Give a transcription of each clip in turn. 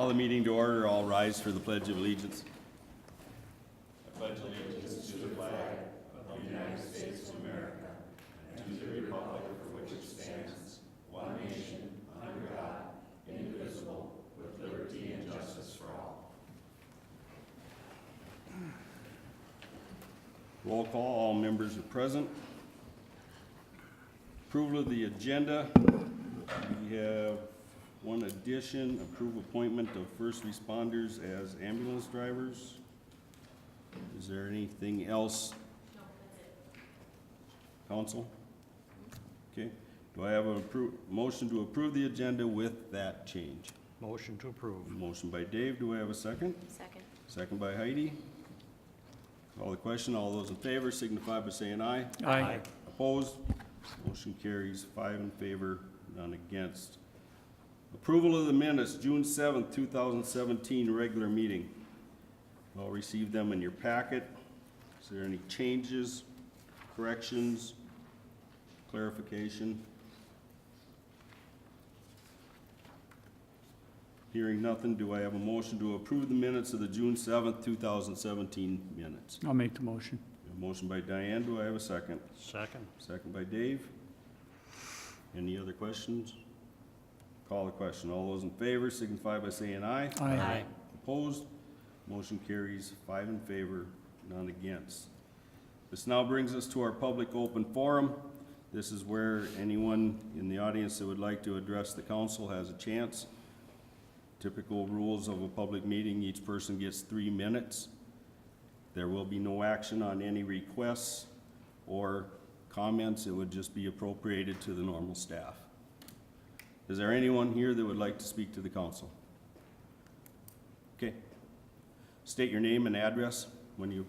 the meeting to order. All rise for the Pledge of Allegiance. I pledge allegiance to the flag of the United States of America and to the republic for which it stands, one nation, under God, indivisible, with liberty and justice for all. Roll call. All members are present. Approval of the agenda. We have one addition, approve appointment of first responders as ambulance drivers. Is there anything else? No, that's it. Council? Okay. Do I have a motion to approve the agenda with that change? Motion to approve. Motion by Dave. Do I have a second? Second. Second by Heidi. Call the question. All those in favor signify by saying aye. Aye. Opposed? Motion carries 5 in favor, none against. Approval of the minutes, June 7th, 2017, regular meeting. You all received them in your packet. Is there any changes, corrections, clarification? Hearing nothing, do I have a motion to approve the minutes of the June 7th, 2017 minutes? I'll make the motion. A motion by Diane, do I have a second? Second. Second by Dave. Any other questions? Call the question. All those in favor signify by saying aye. Aye. Opposed? Motion carries 5 in favor, none against. This now brings us to our public open forum. This is where anyone in the audience that would like to address the council has a chance. Typical rules of a public meeting, each person gets 3 minutes. There will be no action on any requests or comments. It would just be appropriated to the normal staff. Is there anyone here that would like to speak to the council? Okay. State your name and address when you...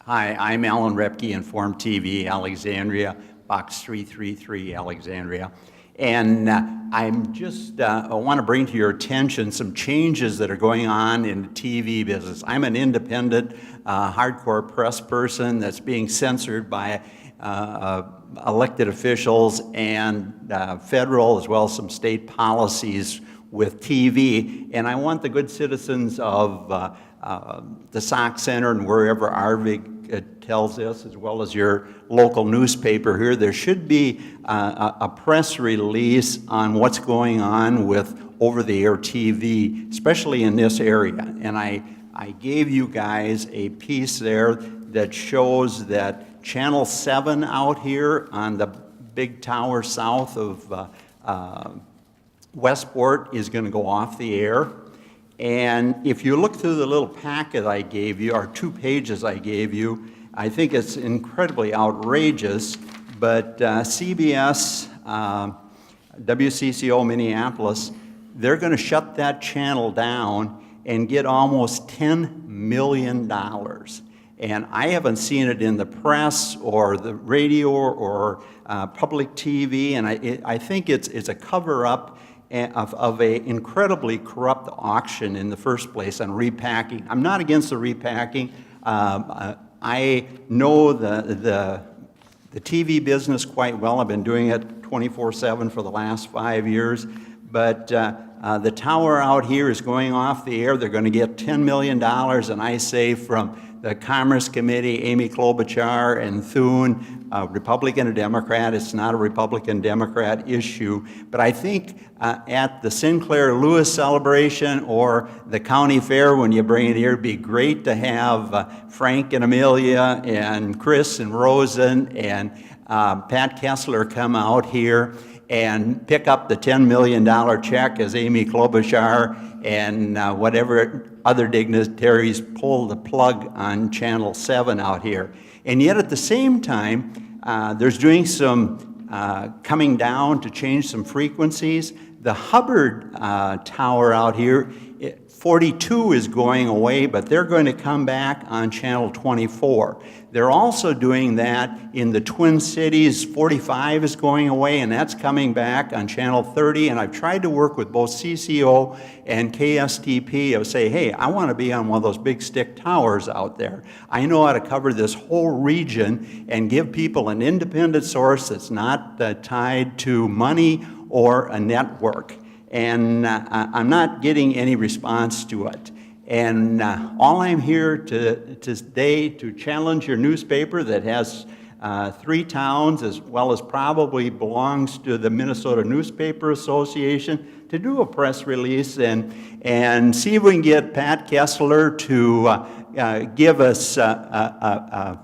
Hi, I'm Alan Repke, Inform TV, Alexandria, Box 333, Alexandria. And I'm just, I want to bring to your attention some changes that are going on in the TV business. I'm an independent, hardcore press person that's being censored by elected officials and federal as well as some state policies with TV. And I want the good citizens of the Sauk Center and wherever Arvig tells us, as well as your local newspaper here, there should be a press release on what's going on with over-the-air TV, especially in this area. And I gave you guys a piece there that shows that Channel 7 out here on the big tower south of Westport is going to go off the air. And if you look through the little packet I gave you, or 2 pages I gave you, I think it's incredibly outrageous, but CBS, WCCO Minneapolis, they're going to shut that channel down and get almost $10 million. And I haven't seen it in the press or the radio or public TV, and I think it's a cover-up of an incredibly corrupt auction in the first place on repacking. I'm not against the repacking. I know the TV business quite well. I've been doing it 24/7 for the last 5 years. But the tower out here is going off the air. They're going to get $10 million, and I say from the Commerce Committee, Amy Klobuchar and Thune, Republican and Democrat. It's not a Republican-Democrat issue. But I think at the Sinclair Lewis celebration or the county fair, when you bring it here, it'd be great to have Frank and Amelia and Chris and Rosen and Pat Kessler come out here and pick up the $10 million check as Amy Klobuchar and whatever other dignitaries pull the plug on Channel 7 out here. And yet at the same time, there's doing some coming down to change some frequencies. The Hubbard tower out here, 42 is going away, but they're going to come back on Channel 24. They're also doing that in the Twin Cities. 45 is going away, and that's coming back on Channel 30. And I've tried to work with both CCO and KSTP to say, hey, I want to be on one of those big stick towers out there. I know how to cover this whole region and give people an independent source that's not tied to money or a network. and I'm not getting any response to it. And all I'm here today to challenge your newspaper that has 3 towns, as well as probably belongs to the Minnesota Newspaper Association, to do a press release and see if we can get Pat Kessler to give us a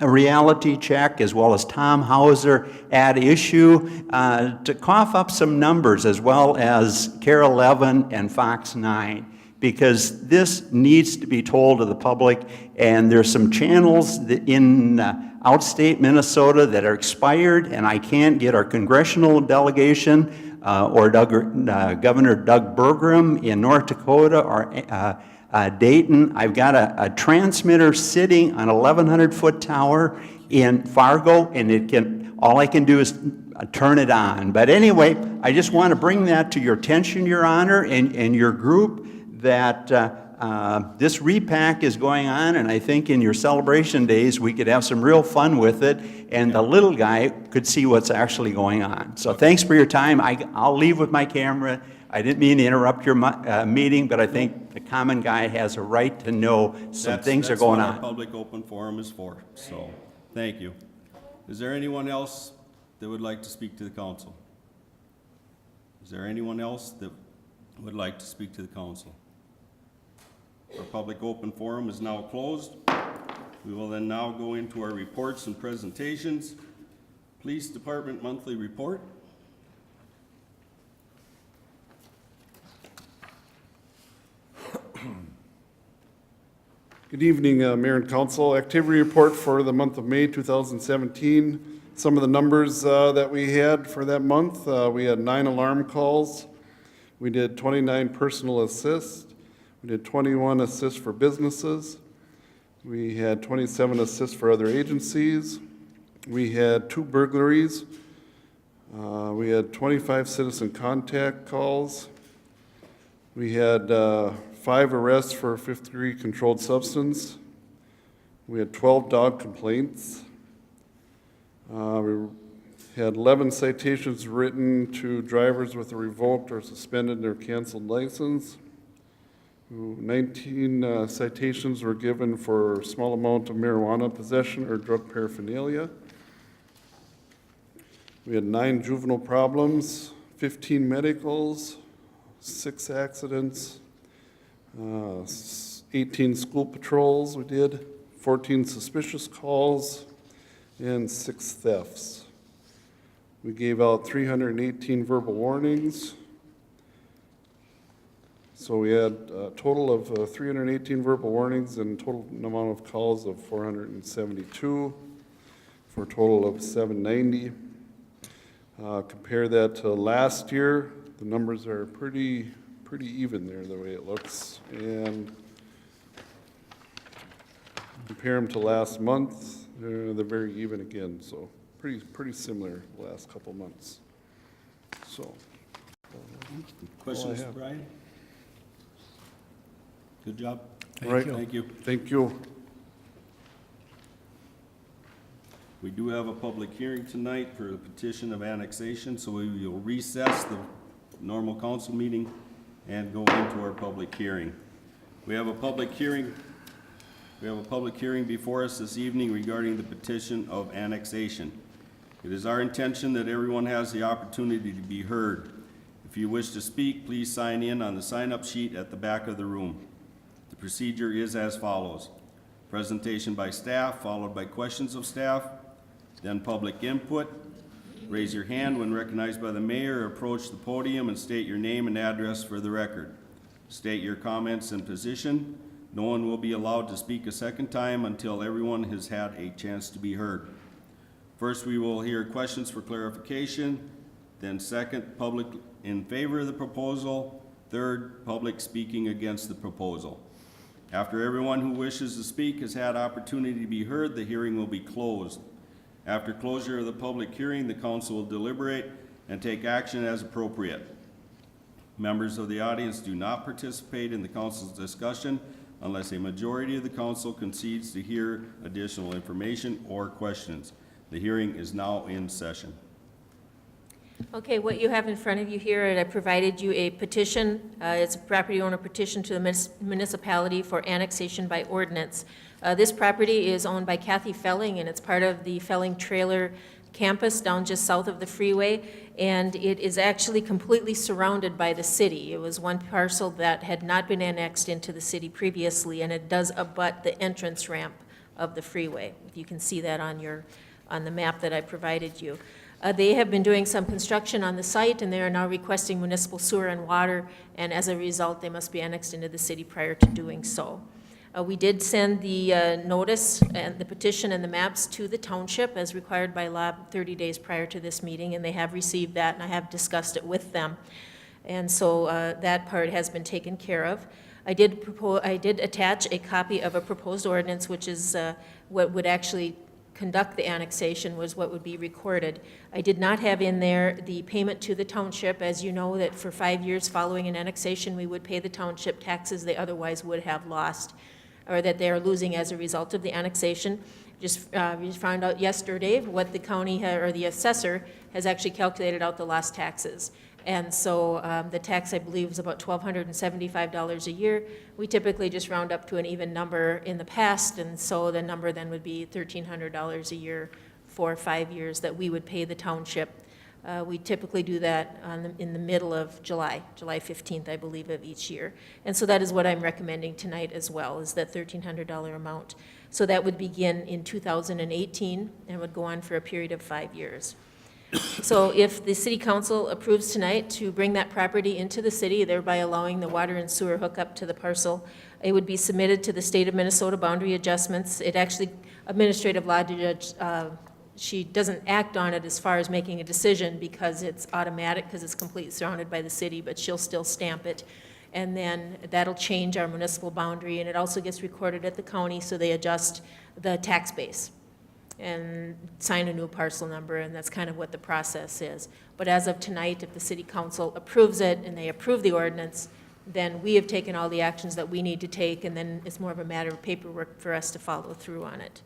reality check, as well as Tom Hauser at issue, to cough up some numbers, as well as KARE 11 and Fox 9. Because this needs to be told to the public, and there's some channels that in outstate Minnesota that are expired, and I can't get our congressional delegation or Governor Doug Burgum in North Dakota or Dayton. I've got a transmitter sitting on a 1,100-foot tower in Fargo, and all I can do is turn it on. But anyway, I just want to bring that to your attention, Your Honor, and your group, that this repack is going on, and I think in your celebration days we could have some real fun with it, and the little guy could see what's actually going on. So thanks for your time. I'll leave with my camera. I didn't mean to interrupt your meeting, but I think the common guy has a right to know things are going on. That's what our public open forum is for, so thank you. Is there anyone else that would like to speak to the council? Is there anyone else that would like to speak to the council? Our public open forum is now closed. We will then now go into our reports and presentations. Police Department monthly report. Good evening, Mayor and Council. Activity report for the month of May 2017. Some of the numbers that we had for that month. We had 9 alarm calls. We did 29 personal assists. We did 21 assists for businesses. We had 27 assists for other agencies. We had 2 burglaries. We had 25 citizen contact calls. We had 5 arrests for fifth-degree controlled substance. We had 12 dog complaints. We had 11 citations written to drivers with a revoked or suspended or canceled license. 19 citations were given for small amount of marijuana possession or drug paraphernalia. We had 9 juvenile problems, 15 medicals, 6 accidents, 18 school patrols we did, 14 suspicious calls, and 6 thefts. We gave out 318 verbal warnings. So we had a total of 318 verbal warnings and total amount of calls of 472 for a total of 790. Compare that to last year, the numbers are pretty even there the way it looks. And compare them to last month, they're very even again. So pretty similar the last couple months. So. Questions, Brian? Good job. Right. Thank you. Thank you. We do have a public hearing tonight for the petition of annexation, so we will recess the normal council meeting and go into our public hearing. We have a public hearing before us this evening regarding the petition of annexation. It is our intention that everyone has the opportunity to be heard. If you wish to speak, please sign in on the sign-up sheet at the back of the room. The procedure is as follows: presentation by staff, followed by questions of staff, then public input. Raise your hand when recognized by the mayor, approach the podium and state your name and address for the record. State your comments and position. No one will be allowed to speak a second time until everyone has had a chance to be heard. First, we will hear questions for clarification. Then second, public in favor of the proposal. Third, public speaking against the proposal. After everyone who wishes to speak has had opportunity to be heard, the hearing will be closed. After closure of the public hearing, the council will deliberate and take action as appropriate. Members of the audience do not participate in the council's discussion unless a majority of the council concedes to hear additional information or questions. The hearing is now in session. Okay, what you have in front of you here, and I provided you a petition. It's a property owner petition to the municipality for annexation by ordinance. This property is owned by Kathy Felling, and it's part of the Felling Trailer Campus down just south of the freeway, and it is actually completely surrounded by the city. It was one parcel that had not been annexed into the city previously, and it does abut the entrance ramp of the freeway. If you can see that on the map that I provided you. They have been doing some construction on the site, and they are now requesting municipal sewer and water, and as a result, they must be annexed into the city prior to doing so. We did send the notice and the petition and the maps to the township as required by law 30 days prior to this meeting, and they have received that, and I have discussed it with them. And so that part has been taken care of. I did attach a copy of a proposed ordinance, which is what would actually conduct the annexation, was what would be recorded. I did not have in there the payment to the township. As you know, that for 5 years following an annexation, we would pay the township taxes they otherwise would have lost, or that they are losing as a result of the annexation. We found out yesterday what the county or the assessor has actually calculated out the lost taxes. And so the tax, I believe, is about $1,275 a year. We typically just round up to an even number in the past, and so the number then would be $1,300 a year for 5 years that we would pay the township. We typically do that in the middle of July 15th, I believe, of each year. And so that is what I'm recommending tonight as well, is that $1,300 amount. So that would begin in 2018 and would go on for a period of 5 years. So if the city council approves tonight to bring that property into the city, thereby allowing the water and sewer hookup to the parcel, it would be submitted to the state of Minnesota boundary adjustments. It actually, administrative law judge, she doesn't act on it as far as making a decision because it's automatic, because it's completely surrounded by the city, but she'll still stamp it. And then that'll change our municipal boundary, and it also gets recorded at the county, so they adjust the tax base and sign a new parcel number, and that's kind of what the process is. But as of tonight, if the city council approves it and they approve the ordinance, then we have taken all the actions that we need to take, and then it's more of a matter of paperwork for us to follow through on it.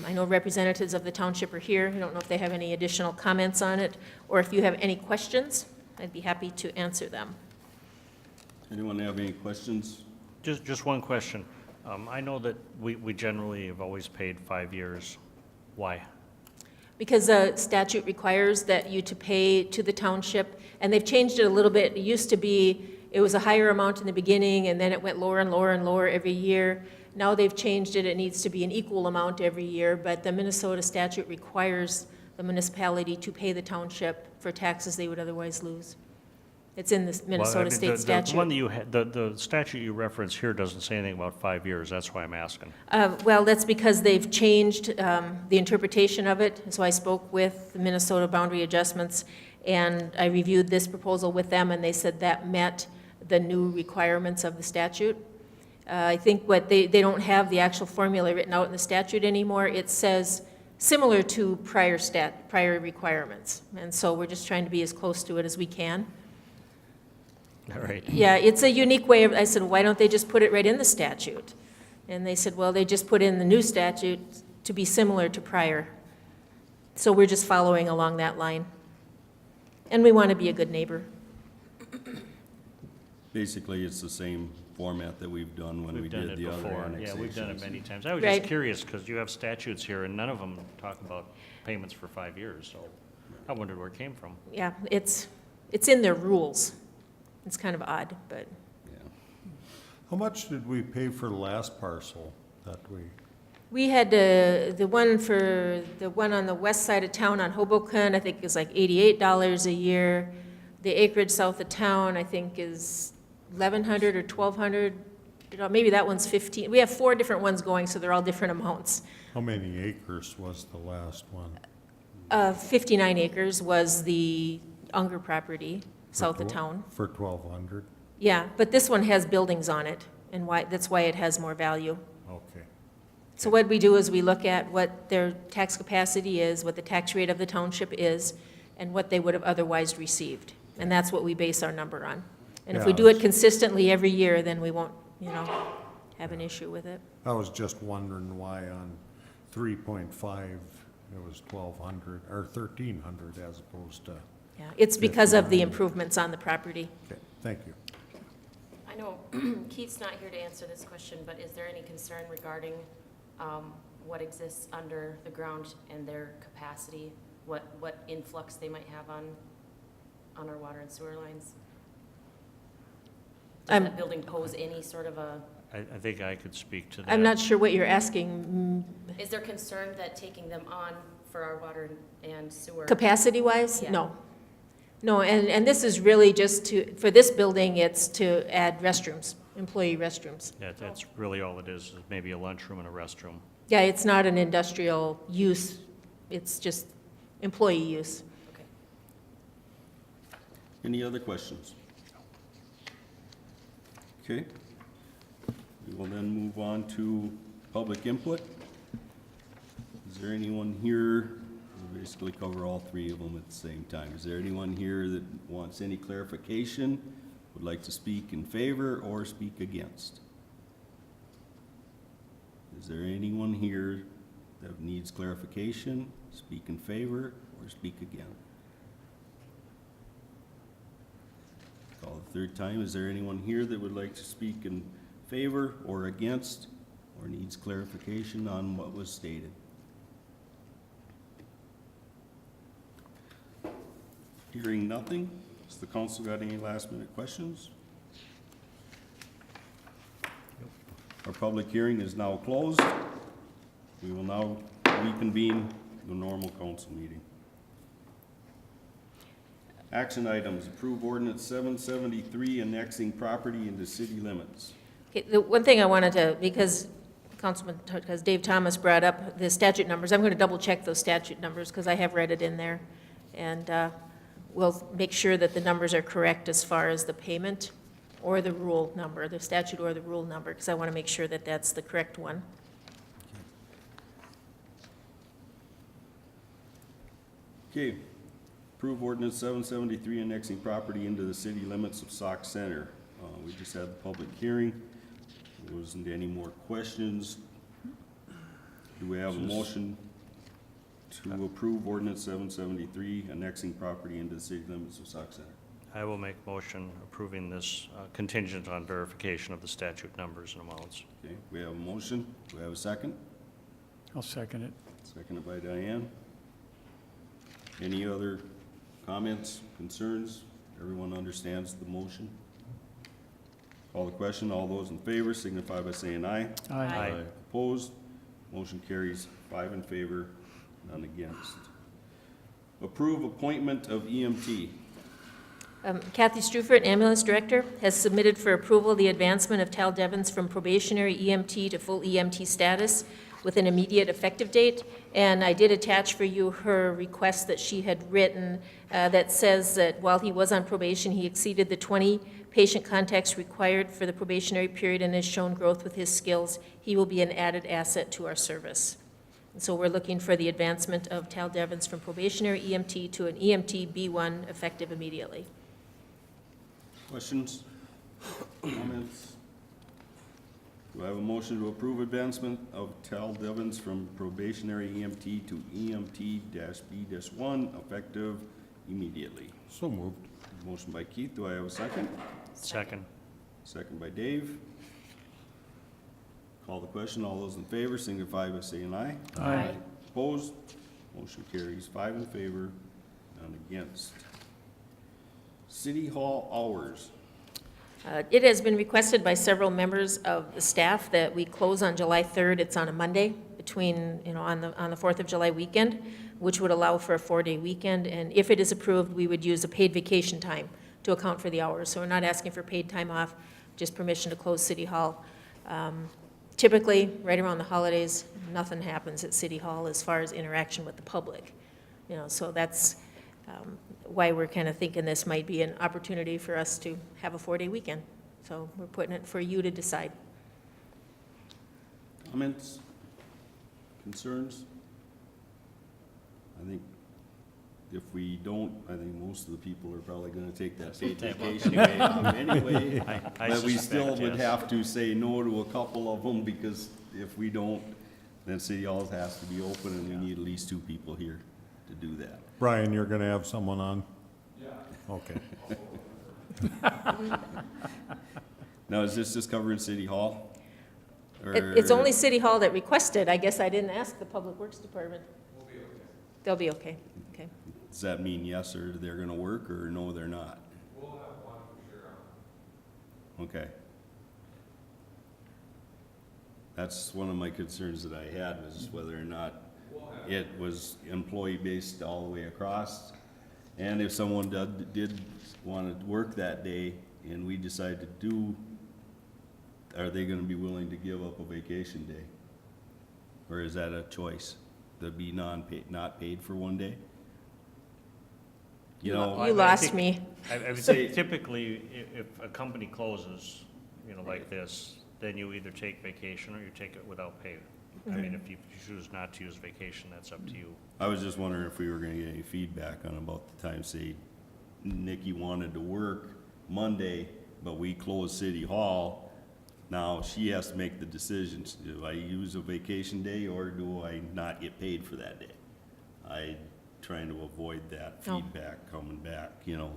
I know representatives of the township are here. I don't know if they have any additional comments on it, or if you have any questions, I'd be happy to answer them. Anyone have any questions? Just one question. I know that we generally have always paid 5 years. Why? Because the statute requires that you to pay to the township, and they've changed it a little bit. It used to be, it was a higher amount in the beginning, and then it went lower and lower and lower every year. Now they've changed it. It needs to be an equal amount every year, but the Minnesota statute requires the municipality to pay the township for taxes they would otherwise lose. It's in the Minnesota state statute. The one that you had, the statute you reference here doesn't say anything about 5 years. That's why I'm asking. Well, that's because they've changed the interpretation of it. So I spoke with the Minnesota boundary adjustments, and I reviewed this proposal with them, and they said that met the new requirements of the statute. I think what they don't have the actual formula written out in the statute anymore. It says similar to prior requirements. And so we're just trying to be as close to it as we can. All right. Yeah, it's a unique way of, I said, why don't they just put it right in the statute? And they said, well, they just put in the new statute to be similar to prior. So we're just following along that line. And we want to be a good neighbor. Basically, it's the same format that we've done when we We've done did it the other before. annexations. Yeah, we've done it many times. I was Right. just curious because you have statutes here and none of them talk about payments for 5 years. So I wondered where it came from. Yeah, it's in their rules. It's kind of odd, but Yeah. How much did we pay for the last parcel that we had the one on the west side of town on Hoboken, I think is like $88 a year. The acreage south of town, I think, is $1,100 or $1,200. You know, maybe that one's $15. We have 4 different ones going, so they're all different amounts. how many acres was the last one? 59 acres was the Unger property south of town. For 1,200? Yeah, but this one has buildings on it, and that's why it has more value. Okay. So what we do is we look at what their tax capacity is, what the tax rate of the township is, and what they would have otherwise received. And that's what we base our number on. And if we Yeah, do it consistently every year, then we won't, have an issue with it. I was just wondering why on 3.5, it was 1,200, or 1,300 as opposed to Yeah, it's because of the improvements on the property. Okay, thank you. I know Keith's not here to answer this question, but is there any concern regarding what exists under the ground and their capacity? What influx they might have on our water and sewer lines? Does that building pose any sort of a, I think I could speak to that. I'm not sure what you're asking, is there concern that taking them on for our water and sewer? capacity-wise? Yeah. No. No, and this is really just for this building, it's to add restrooms, employee restrooms. Yeah, that's really all it is maybe a lunchroom and a restroom. Yeah, it's not an industrial use, it's just employee use. Okay. Any other questions? Okay. We will then move on to public input. Is there anyone here, we'll basically cover all three of them at the same time. Is there anyone here that wants any clarification, would like to speak in favor or speak against? Is there anyone here that needs clarification, speak in favor or speak again? Call the third time. Is there anyone here that would like to speak in favor or against, or needs clarification on what was stated? Hearing nothing, has the council got any last minute questions? Our public hearing is now closed. We will now reconvene the normal council meeting. Action items, approve ordinance 773 annexing property into city limits. Okay, the one thing I wanted to, because Dave Thomas brought up the statute numbers, I'm going to double check those statute numbers because I have read it in there. And we'll make sure that the numbers are correct as far as the payment or the rule number, the statute or the rule number, because I want to make sure that that's the correct one. Okay, approve ordinance 773 annexing property into the city limits of Sauk Center. We just had the public hearing. There wasn't any more questions. Do we have a motion to approve ordinance 773 annexing property into the city limits of Sauk Center? I will make motion approving this contingent on verification of the statute numbers and amounts. Okay, we have a motion. Do we have a second? I'll second it. Seconded by Diane. Any other comments, concerns? Everyone understands the motion? Call the question. All those in favor signify by saying aye. Aye. Opposed? Motion carries 5 in favor, none against. Approve appointment of EMT. Kathy Strufert, Ambulance Director, has submitted for approval the advancement of Tal Devens from probationary EMT to full EMT status with an immediate effective date. And I did attach for you her request that she had written that says that while he was on probation, he exceeded the 20 patient contacts required for the probationary period and has shown growth with his skills. He will be an added asset to our service. And so we're looking for the advancement of Tal Devens from probationary EMT to an EMT B1 effective immediately. Questions? Comments? Do I have a motion to approve advancement of Tal Devens from probationary EMT to EMT-B-1 effective immediately? So moved. Motion by Keith. Do I have a second? Second. Second by Dave. Call the question. All those in favor signify by saying aye. Aye. Opposed? Motion carries 5 in favor, none against. City Hall hours. It has been requested by several members of the staff that we close on July 3rd. It's on a Monday between, on the 4th of July weekend, which would allow for a 4-day weekend. And if it is approved, we would use a paid vacation time to account for the hours. So we're not asking for paid time off, just permission to close City Hall. Typically, right around the holidays, nothing happens at City Hall as far as interaction with the public. So that's why we're kind of thinking this might be an opportunity for us to have a 4-day weekend. So we're putting it for you to decide. Comments? Concerns? I think if we don't, I think most of the people are probably gonna take that paid vacation day off anyway. I But we still suspect, would yes. have to say no to a couple of them, because if we don't, then City Hall has to be open, and we need at least 2 people here to do that. Brian, you're gonna have someone on? Okay. Now, is this just covering City Hall? It's only City Hall that requested. I guess I didn't ask the Public Works Department. They'll be okay. Okay. Does that mean yes, or they're gonna work, or no, they're not? Okay. That's one of my concerns that I had, was whether or not it was employee-based all the way across. And if someone did want to work that day, and we decide to do, are they gonna be willing to give up a vacation day? Or is that a choice, to be non-paid, not paid for one day? You know, You lost me. I would Say- say typically, if a company closes, you know, like this, then you either take vacation or you take it without pay. I mean, if you choose not to use vacation, that's up to you. I was just wondering if we were gonna get any feedback on about the time, say, Nikki wanted to work Monday, but we closed City Hall. Now, she has to make the decisions, do I use a vacation day, or do I not get paid for that day? I trying to avoid that Oh. feedback coming back, you know,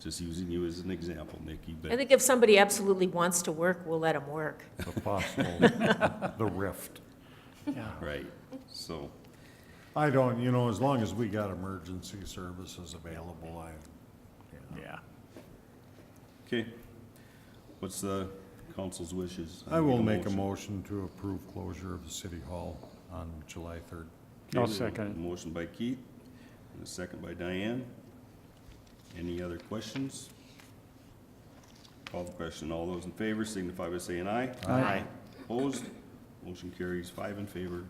just using you as an example, Nikki, I but, think if somebody absolutely wants to work, we'll let them work. The possible, the rift. Yeah. right, so, I don't, you know, as long as we got emergency services available, Yeah. okay. What's the council's wishes? I will make a motion to approve closure of the city hall on July 3rd. I'll Okay, second it. Motion by Keith, and a second by Diane. Any other questions? Call the question. All those in favor signify by saying aye. Aye. Opposed? Motion carries 5 in favor,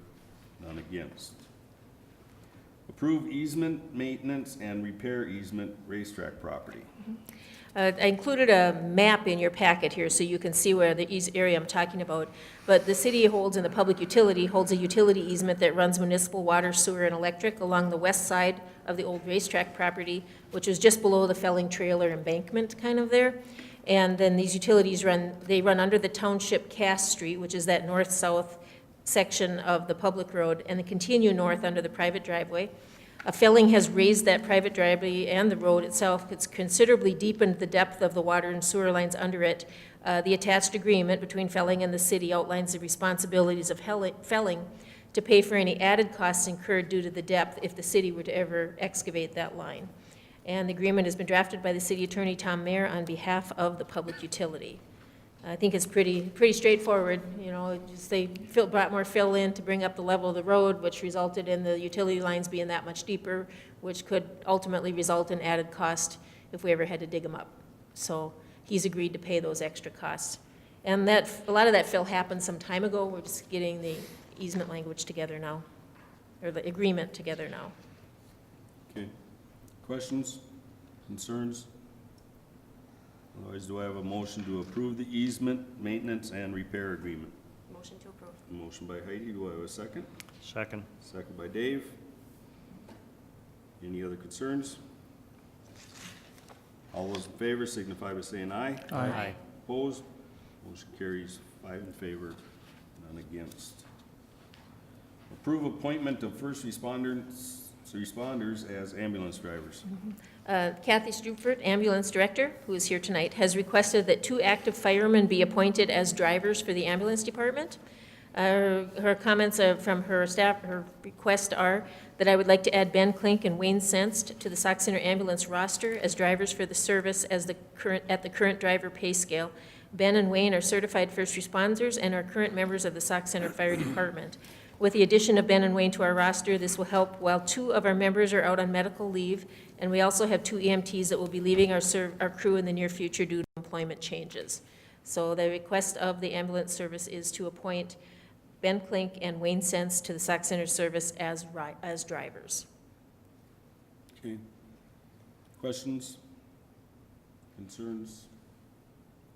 none against. Approve easement, maintenance, and repair easement racetrack property. I included a map in your packet here so you can see where the area I'm talking about. But the city holds, and the public utility holds a utility easement that runs municipal water, sewer, and electric along the west side of the old racetrack property, which is just below the Felling Trailer embankment kind of there. And then these utilities run under the township Cass Street, which is that north-south section of the public road, and they continue north under the private driveway. Felling has raised that private driveway and the road itself. It's considerably deepened the depth of the water and sewer lines under it. The attached agreement between Felling and the city outlines the responsibilities of Felling to pay for any added costs incurred due to the depth if the city were to ever excavate that line. And the agreement has been drafted by the city attorney, Tom Mayer, on behalf of the public utility. I think it's pretty straightforward, you know, just they brought more fill in to bring up the level of the road, which resulted in the utility lines being that much deeper, which could ultimately result in added cost if we ever had to dig them up. So he's agreed to pay those extra costs. And a lot of that fill happened some time ago. We're just getting the easement language together now, or the agreement together now. Okay. Questions, concerns? Otherwise, do I have a motion to approve the easement, maintenance, and repair agreement? Motion to approve. Motion by Heidi, do I have a second? Second. Second by Dave. Any other concerns? All those in favor signify by saying aye. Aye. Opposed? Motion carries 5 in favor, none against. Approve appointment of first responders as ambulance drivers. Kathy Strupford, ambulance director, who is here tonight, has requested that 2 active firemen be appointed as drivers for the ambulance department. Her comments from her staff, her requests are that I would like to add Ben Klink and Wayne Senst to the Sauk Center ambulance roster as drivers for the service at the current driver pay scale. Ben and Wayne are certified first responders and are current members of the Sauk Center Fire Department. With the addition of Ben and Wayne to our roster, this will help while 2 of our members are out on medical leave, and we also have 2 EMTs that will be leaving our crew in the near future due to employment changes. So the request of the ambulance service is to appoint Ben Klink and Wayne Sense to the Sauk Center service as drivers. Okay. Questions? Concerns?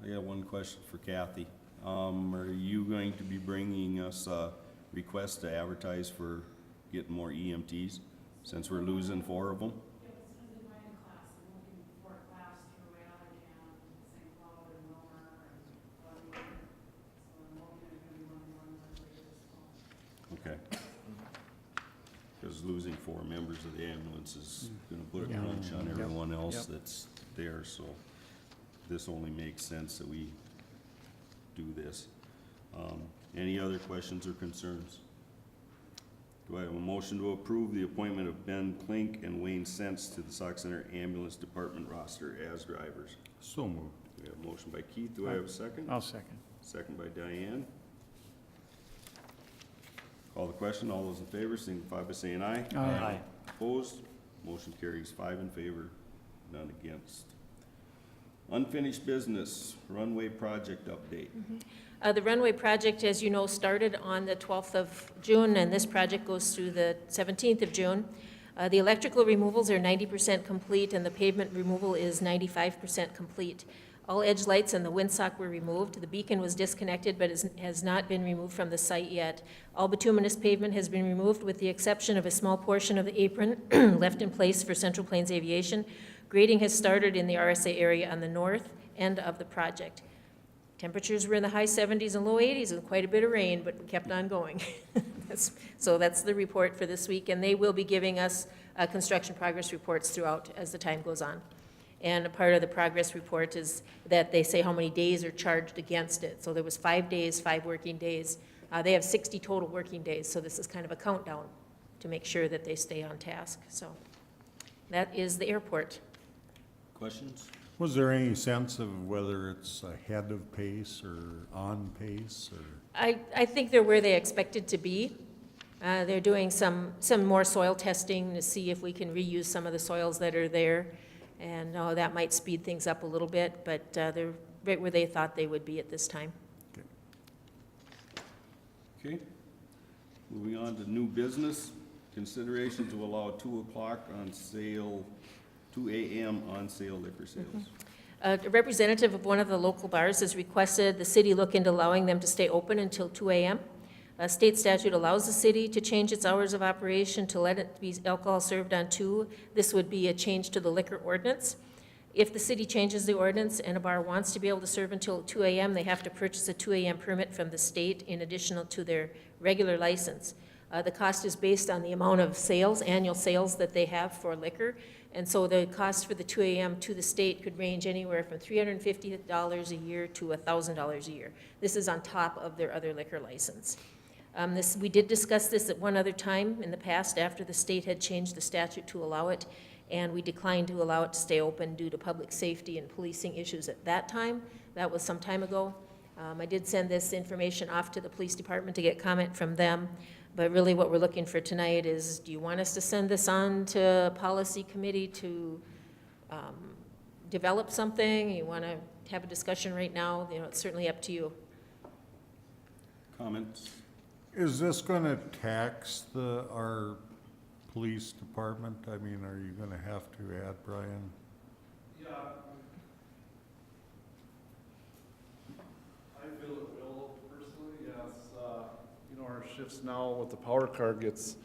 I got one question for Kathy. Are you going to be bringing us a request to advertise for getting more EMTs, since we're losing 4 of them? Okay. Because because losing 4 members of the ambulance is gonna put a Yeah. crunch on Yep. everyone else Yep. that's there, so this only makes sense that we do this. Any other questions or concerns? Do I have a motion to approve the appointment of Ben Klink and Wayne Sense to the Sauk Center Ambulance Department roster as drivers? So moved. We have a motion by Keith, do I have a second? I'll second. Second by Diane. Call the question, all those in favor signify by saying aye. Aye. Opposed? Motion carries 5 in favor, none against. Unfinished business, runway project update. The runway project, as you know, started on the 12th of June, and this project goes through the 17th of June. The electrical removals are 90% complete, and the pavement removal is 95% complete. All edge lights and the windsock were removed. The beacon was disconnected, but has not been removed from the site yet. All bituminous pavement has been removed, with the exception of a small portion of the apron left in place for Central Plains Aviation. Grading has started in the RSA area on the north end of the project. Temperatures were in the high 70s and low 80s with quite a bit of rain, but we kept on going. So that's the report for this week, and they will be giving us construction progress reports throughout as the time goes on. And a part of the progress report is that they say how many days are charged against it. So there was 5 days, 5 working days. They have 60 total working days, so this is kind of a countdown to make sure that they stay on task. So that is the airport. Questions? Was there any sense of whether it's ahead of pace or on pace or? I think they're where they expected to be. They're doing some more soil testing to see if we can reuse some of the soils that are there. And that might speed things up a little bit, but they're right where they thought they would be at this time. Okay. Moving on to new business, consideration to allow 2 o'clock on sale, 2 a.m. on sale liquor sales. A representative of one of the local bars has requested the city look into allowing them to stay open until 2 a.m. A state statute allows the city to change its hours of operation to let it be alcohol served on 2. This would be a change to the liquor ordinance. If the city changes the ordinance and a bar wants to be able to serve until 2 a.m., they have to purchase a 2 a.m. permit from the state in addition to their regular license. The cost is based on the amount of sales, annual sales that they have for liquor. And so the cost for the 2 a.m. to the state could range anywhere from $350 a year to $1,000 a year. This is on top of their other liquor license. We did discuss this at one other time in the past after the state had changed the statute to allow it, and we declined to allow it to stay open due to public safety and policing issues at that time. That was some time ago. I did send this information off to the police department to get comment from them, but really what we're looking for tonight is, do you want us to send this on to policy committee to develop something? You want to have a discussion right now? You know, it's certainly up to you. Comments? Is this gonna tax our police department? I mean, are you gonna have to add, Brian? Yeah. I feel it will personally, yes. You know, our shifts now with the power car gets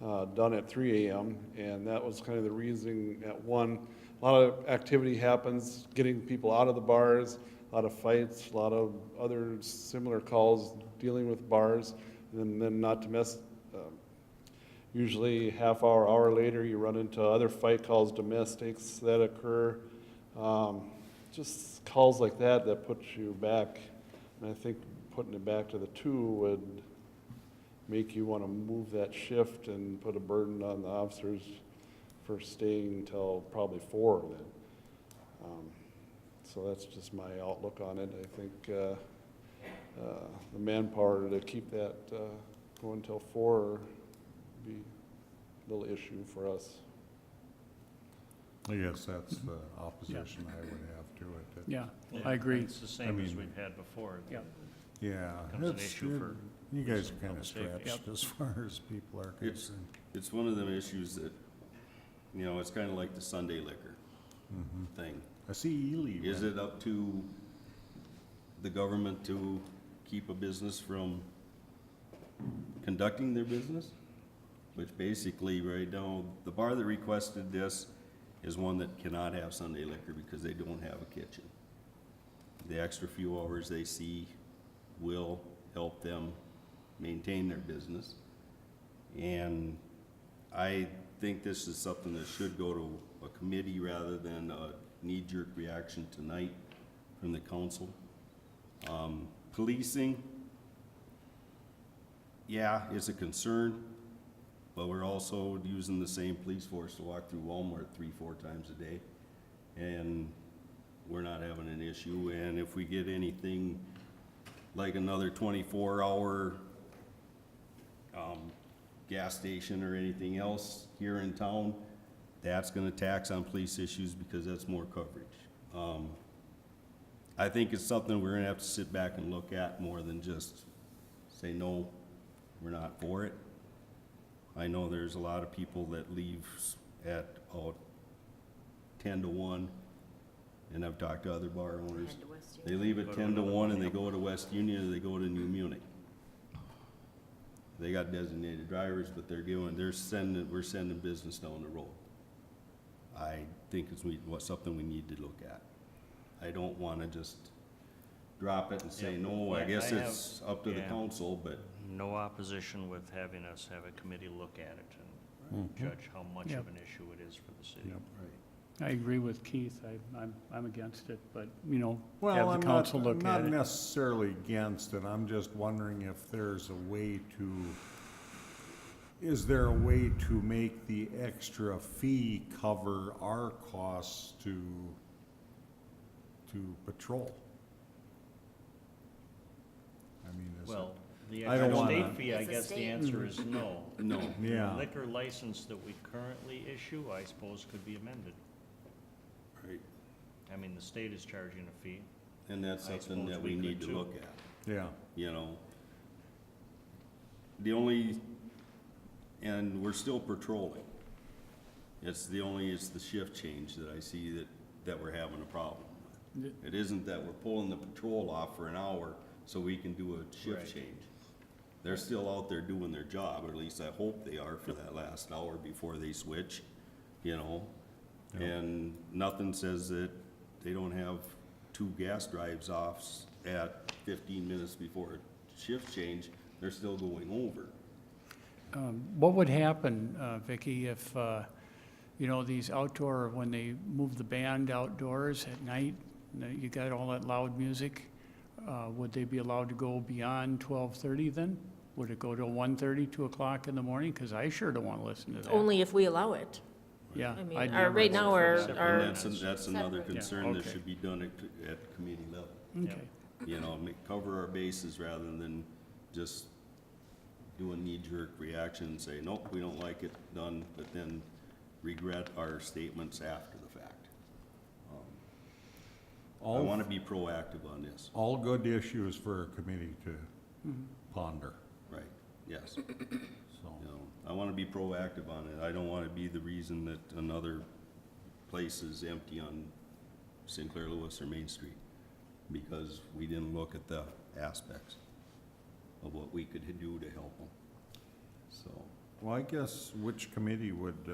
done at 3 a.m. and that was kind of the reasoning at 1. A lot of activity happens, getting people out of the bars, a lot of fights, a lot of other similar calls dealing with bars. And then not to mess, usually half hour, hour later, you run into other fight calls, domestics that occur. Just calls like that put you back. And I think putting it back to the 2 would make you want to move that shift and put a burden on the officers for staying until probably 4 then. So that's just my outlook on it. I think the manpower to keep that going till 4 would be a little issue for us. I guess that's the opposition I would have to it. Yeah, I agree. It's the same as mean- we've had before. Yeah. Yeah. Becomes an it's- issue for You guys are kinda public safety. stretched as far as people are It's- concerned. It's one of them issues that, you know, it's kind of like the Sunday liquor thing. I see Ely. Is went- it up to the government to keep a business from conducting their business? Which basically, right now, the bar that requested this is one that cannot have Sunday liquor because they don't have a kitchen. The extra few hours they see will help them maintain their business. And I think this is something that should go to a committee rather than a knee-jerk reaction tonight from the council. Policing, yeah, it's a concern, but we're also using the same police force to walk through Walmart 3-4 times a day, and we're not having an issue. And if we get anything like another 24-hour gas station or anything else here in town, that's gonna tax on police issues because that's more coverage. I think it's something we're gonna have to sit back and look at more than just say, no, we're not for it. I know there's a lot of people that leave at about 10 to 1, and I've talked to other bar owners. Head to West They Union. leave at 10 to 1 and they go to West Union or they go to New Munich. They got designated drivers, but we're sending business down the road. I think something we need to look at. I don't wanna just drop it and say, Yeah. no, I guess I have- it's up to the yeah. council, but No opposition with having us have a committee look at it and judge how much Yep. of an issue it is for the city. Yep. I agree with Keith. I'm against it, but, you know, Well, have I'm the council not, look at not it. necessarily against it, I'm just wondering if there's a way is there a way to make the extra fee cover our costs to patrol? I mean, is it? Well, the I don't extra wanna- state fee, I It's a guess the state. answer is no. no. Yeah. The liquor license that we currently issue, I suppose, could be amended. Right. I mean, the state is charging a fee. And that's I something suppose that we we need could to too. look at, Yeah, you know? And we're still patrolling. It's the shift change that I see that we're having a problem with. It isn't that we're pulling the patrol off for an hour so we can do a shift Right. change. They're still out there doing their job, or at least I hope they are for that last hour before they switch, you know? And nothing says that they don't have 2 gas drives offs at 15 minutes before a shift change, they're still going over. What would happen, Vicki, if, you know, these outdoor, when they move the band outdoors at night, you got all that loud music, would they be allowed to go beyond 12:30 then? Would it go to 1:30, 2 o'clock in the morning? Because I sure don't want to listen to that. Only if we allow it. Yeah. I mean, I'd our, never right vote now, for our, that. And our, that's another Separate. concern that okay. should be done at committee level. Okay. You know, cover our bases rather than just do a knee-jerk reaction and say, nope, we don't like it, done, but then regret our statements after the fact. I all, wanna be proactive on this, all good issues for a committee to ponder, right, yes. so. You know, I wanna be proactive on it. I don't wanna be the reason that another place is empty on Sinclair Lewis or Main Street, because we didn't look at the aspects of what we could do to help them, so. Well, I guess which committee would,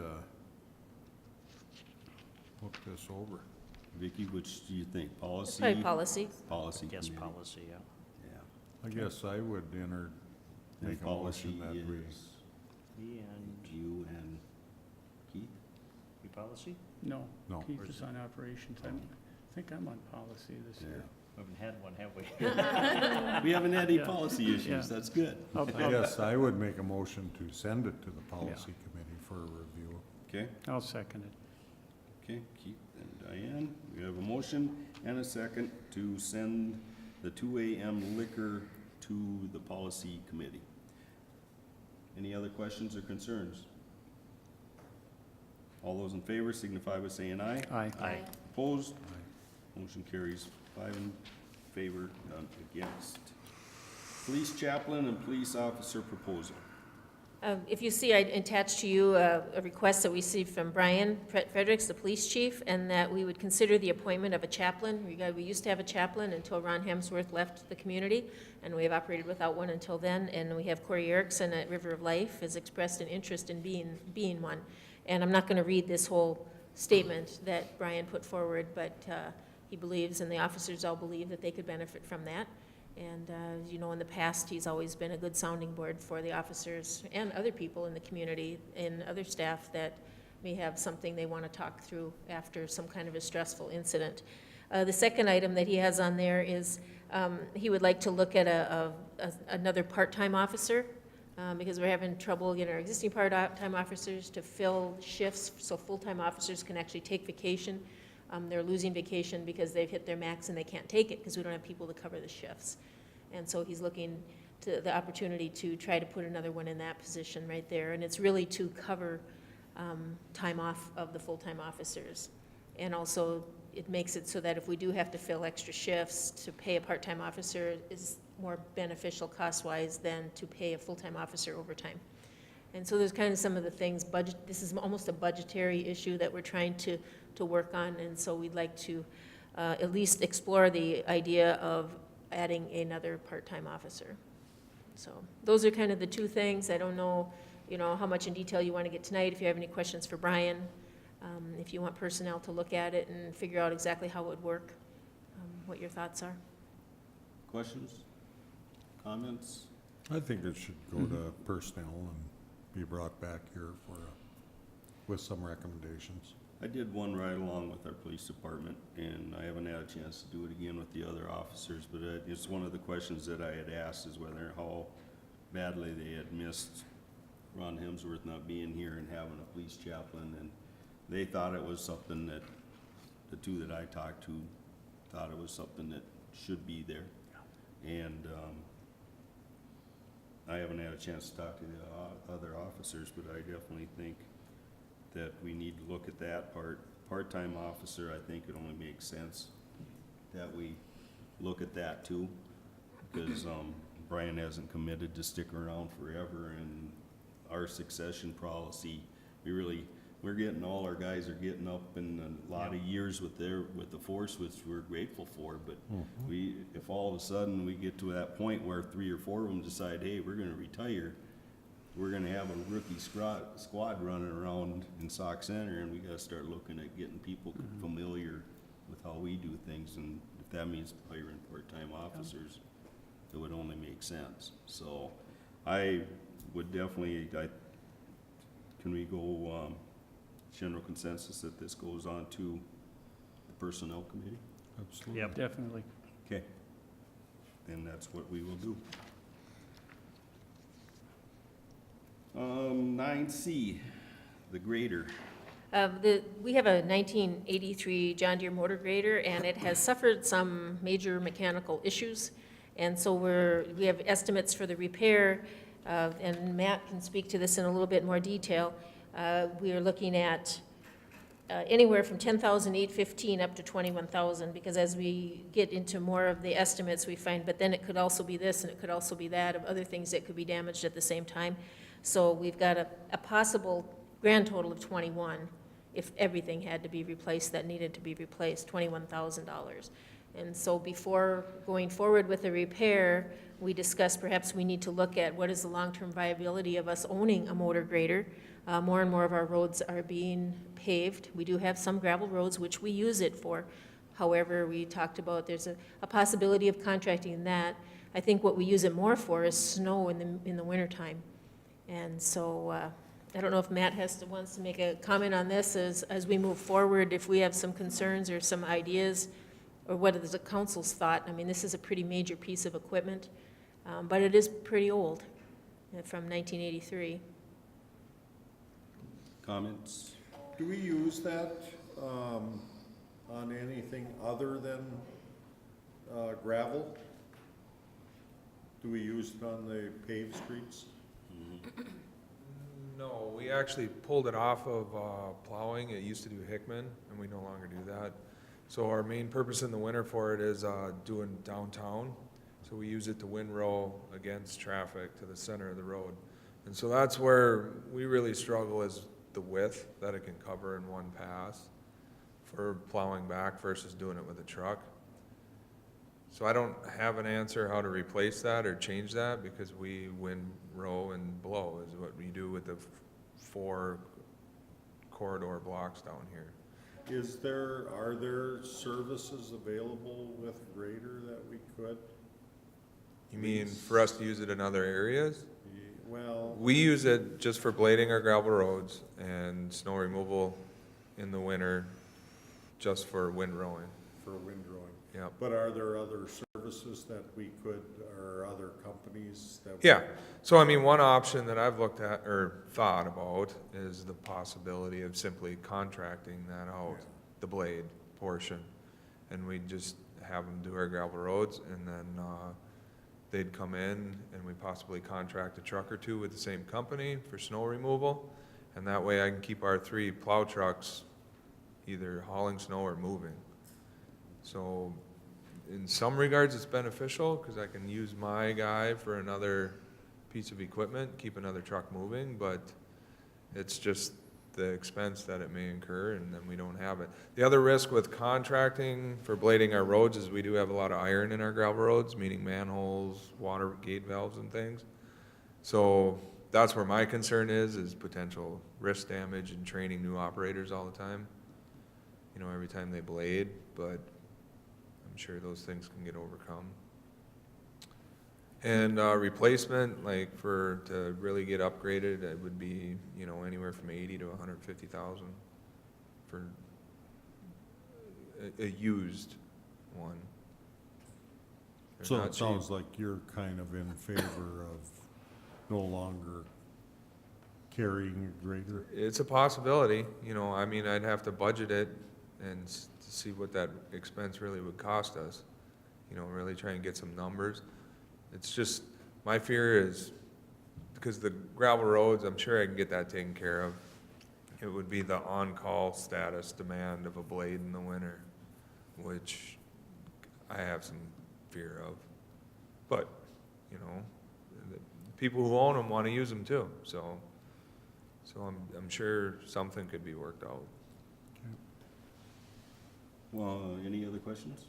look this over? Vicky, which do you think, it's policy? probably policy. Policy Guess committee? policy, yeah. Yeah. I guess I would And make a policy motion that we, is Me and you and Keith? you policy? No, No. Keith is on operations. I think I'm on policy this year. We haven't had one, have we? We haven't had any Yeah. policy Yeah. issues, that's good. I'll- I guess I would make a motion to send it to the policy committee for a review. Okay, I'll second it. okay, Keith and Diane, we have a motion and a second to send the 2 AM liquor to the policy committee. Any other questions or concerns? All those in favor signify by saying aye. Aye. Aye. Opposed? Motion carries 5 in favor, none against. Police chaplain and police officer proposal. If you see, I attached to you a request that we received from Brian Fredericks, the police chief, and that we would consider the appointment of a chaplain. We used to have a chaplain until Ron Hemsworth left the community, and we have operated without one until then. And we have Corey Erickson at River of Life has expressed an interest in being one. And I'm not going to read this whole statement that Brian put forward, but he believes, and the officers all believe, that they could benefit from that. And, you know, in the past, he's always been a good sounding board for the officers and other people in the community and other staff that may have something they want to talk through after some kind of a stressful incident. The second item that he has on there is he would like to look at another part-time officer because we're having trouble getting our existing part-time officers to fill shifts so full-time officers can actually take vacation. They're losing vacation because they've hit their max and they can't take it because we don't have people to cover the shifts. And so he's looking to the opportunity to try to put another one in that position right there. And it's really to cover time off of the full-time officers. And also, it makes it so that if we do have to fill extra shifts, to pay a part-time officer is more beneficial cost-wise than to pay a full-time officer overtime. And so there's kind of some of the things, this is almost a budgetary issue that we're trying to work on, and so we'd like to at least explore the idea of adding another part-time officer. So those are kind of the two things. I don't know, you know, how much in detail you want to get tonight. If you have any questions for Brian, if you want personnel to look at it and figure out exactly how it would work, what your thoughts are. Questions? Comments? I think it should go to personnel and be brought back here for, with some recommendations. I did one ride along with our police department, and I haven't had a chance to do it again with the other officers, but it's one of the questions that I had asked is whether how badly they had missed Ron Hemsworth not being here and having a police chaplain, and they thought it was something that, the two that I talked to, thought it was something that should be there. And I haven't had a chance to talk to the other officers, but I definitely think that we need to look at that part. Part-time officer, I think it only makes sense that we look at that too, because Brian hasn't committed to stick around forever, and our succession policy, we're getting, all our guys are getting up in a lot of years with the force, which we're grateful for, but if all of a sudden we get to that point where 3 or 4 of them decide, hey, we're gonna retire, we're gonna have a rookie squad running around in Sauk Center, and we gotta start looking at getting people familiar with how we do things, and if that means hiring part-time officers, it would only make sense. So I would definitely, can we go, general consensus that this goes on to the personnel committee? Absolutely. Yep. Definitely. Okay, then that's what we will do. 9C, the grader. We have a 1983 John Deere motor grader, and it has suffered some major mechanical issues. And so we have estimates for the repair, and Matt can speak to this in a little bit more detail. We are looking at anywhere from $10,815 up to $21,000, because as we get into more of the estimates, we find, but then it could also be this and it could also be that, of other things that could be damaged at the same time. So we've got a possible grand total of 21 if everything had to be replaced that needed to be replaced, $21,000. And so before going forward with the repair, we discussed perhaps we need to look at what is the long-term viability of us owning a motor grader. More and more of our roads are being paved. We do have some gravel roads, which we use it for. However, we talked about there's a possibility of contracting that. I think what we use it more for is snow in the wintertime. And so I don't know if Matt wants to make a comment on this as we move forward, if we have some concerns or some ideas, or what is the council's thought. I mean, this is a pretty major piece of equipment, but it is pretty old, from 1983. Comments? Do we use that on anything other than gravel? Do we use it on the paved streets? No, we actually pulled it off of plowing. It used to do Hickman, and we no longer do that. So our main purpose in the winter for it is doing downtown. So we use it to windrow against traffic to the center of the road. And so that's where we really struggle, is the width that it can cover in one pass for plowing back versus doing it with a truck. So I don't have an answer how to replace that or change that, because we windrow and blow is what we do with the 4 corridor blocks down here. Are there services available with grader that we could You mean for us to use it in other areas? Well, We use it just for blading our gravel roads and snow removal in the winter, just for windrowing. for windrowing. Yep. But are there other services that we could, or other companies that? Yeah, so I mean, one option that I've looked at or thought about is the possibility of simply contracting that out, the blade portion. And we just have them do our gravel roads, and then, they'd come in and we possibly contract a truck or two with the same company for snow removal. And that way I can keep our 3 plow trucks either hauling snow or moving. So in some regards, it's beneficial because I can use my guy for another piece of equipment, keep another truck moving, but it's just the expense that it may incur, and then we don't have it. The other risk with contracting for blading our roads is we do have a lot of iron in our gravel roads, meaning manholes, water gate valves and things. So that's where my concern is potential wrist damage and training new operators all the time. You know, every time they blade, but I'm sure those things can get overcome. And replacement, like to really get upgraded, it would be, you know, anywhere from 80 to 150,000 for a used one. They're So not it sounds cheap. like you're kind of in favor of no longer carrying a grader? It's a possibility, you know, I mean, I'd have to budget it and to see what that expense really would cost us. You know, really try and get some numbers. It's just, my fear is, because the gravel roads, I'm sure I can get that taken care of. It would be the on-call status demand of a blade in the winter, which I have some fear of. But, you know, the people who own them want to use them too, so I'm sure something could be worked out. Well, any other questions?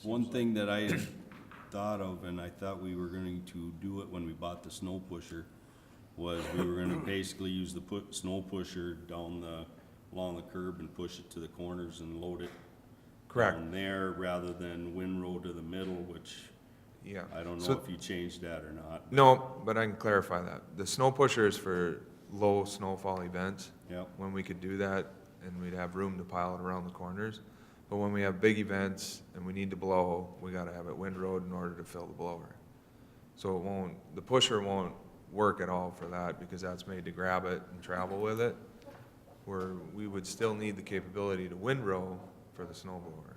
One thing that I had thought of, and I thought we were going to do it when we bought the snow pusher, was we were gonna basically use the snow pusher along the curb and push it to the corners and load it Correct. down there rather than windrow to the middle, which Yeah. I don't know So- if you changed that or not. No, but I can clarify that. The snow pusher is for low snowfall events, Yep, when we could do that and we'd have room to pile it around the corners. But when we have big events and we need to blow, we gotta have it windrowed in order to fill the blower. So the pusher won't work at all for that because that's made to grab it and travel with it. Where we would still need the capability to windrow for the snow blower.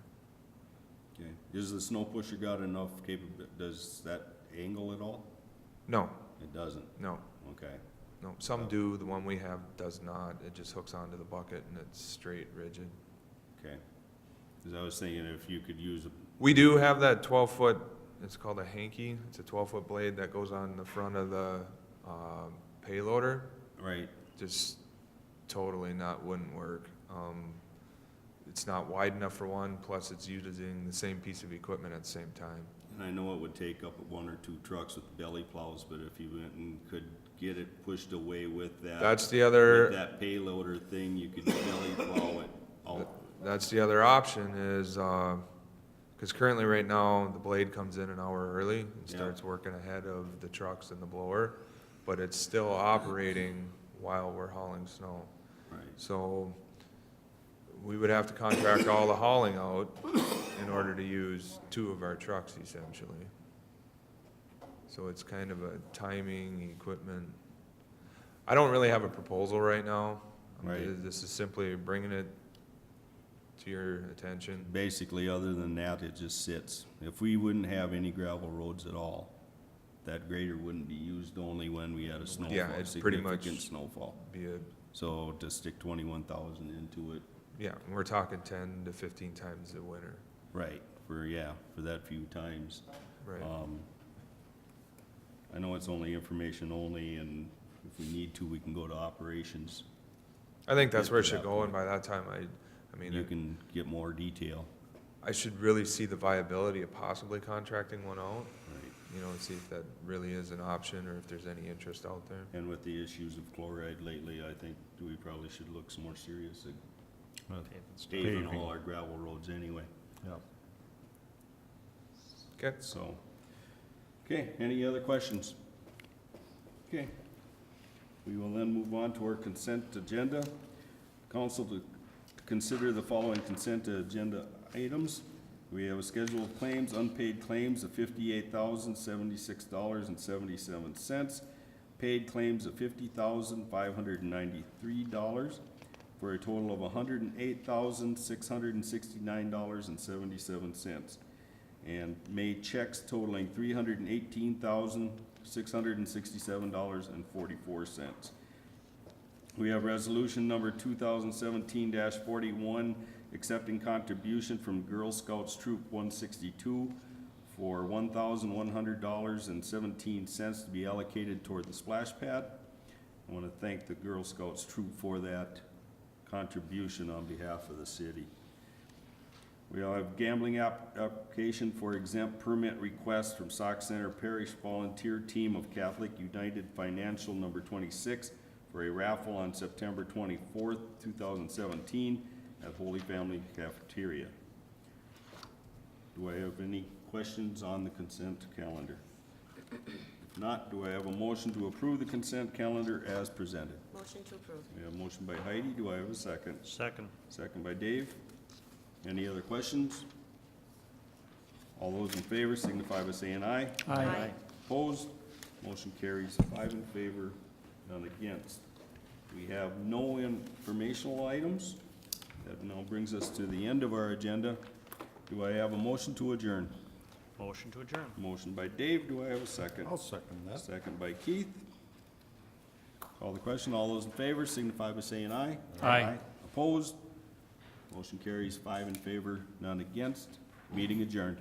okay. Is the snow pusher got enough does that angle at all? No, It doesn't, no, okay. no. Some do, the one we have does not. It just hooks onto the bucket and it's straight, rigid. Okay, because I was thinking if you could use We do have that 12-foot, it's called a hanky. It's a 12-foot blade that goes on the front of the payloader. right, Just totally wouldn't work. It's not wide enough for one, plus it's using the same piece of equipment at the same time. and I know it would take up 1 or 2 trucks with belly plows, but if you went and could get it pushed away with that. That's the With other, that payloader thing, you could belly plow it out. that's the other option is, because currently right now, the blade comes in an hour early and Yeah. starts working ahead of the trucks and the blower, but it's still operating while we're hauling snow. Right, So we would have to contract all the hauling out in order to use 2 of our trucks essentially. So it's kind of a timing, equipment. I don't really have a proposal right now. Right. This is simply bringing it to your attention. basically, other than that, it just sits. If we wouldn't have any gravel roads at all, that grader wouldn't be used only when we had a snowfall, Yeah, it's pretty much- significant snowfall. Be a, So to stick 21,000 into it, yeah, we're talking 10 to 15 times a winter, right, for that few times. right? I know it's only information only, and if we need to, we can go to operations. I think that's get where it to should that go, and point. by that time, I mean, You can get more detail. I should really see the viability of possibly contracting one out. Right. You know, and see if that really is an option or if there's any interest out there. And with the issues of chloride lately, I think we probably should look some more serious at paving all our gravel roads anyway. Yeah. Okay. So, okay, any other questions? Okay. We will then move on to our consent agenda. Council to consider the following consent agenda items. We have a schedule of claims, unpaid claims of $58,076.77, paid claims of $50,593, for a total of $108,669.77. And made checks totaling $318,667.44. We have resolution number 2017-41, accepting contribution from Girl Scouts Troop 162 for $1,100.17 to be allocated toward the splash pad. I want to thank the Girl Scouts Troop for that contribution on behalf of the city. We have gambling application for exempt permit request from Sauk Center Parish Volunteer Team of Catholic United Financial number 26 for a raffle on September 24th, 2017 at Holy Family Cafeteria. Do I have any questions on the consent calendar? If not, do I have a motion to approve the consent calendar as presented? Motion to approve. We have a motion by Heidi. Do I have a second? Second. Second by Dave. Any other questions? All those in favor signify by saying aye. Aye. Opposed? Motion carries 5 in favor, none against. We have no informational items. That now brings us to the end of our agenda. Do I have a motion to adjourn? Motion to adjourn. Motion by Dave. Do I have a second? I'll second that. Second by Keith. Call the question. All those in favor signify by saying aye. Aye. Opposed? Motion carries 5 in favor, none against. Meeting adjourned.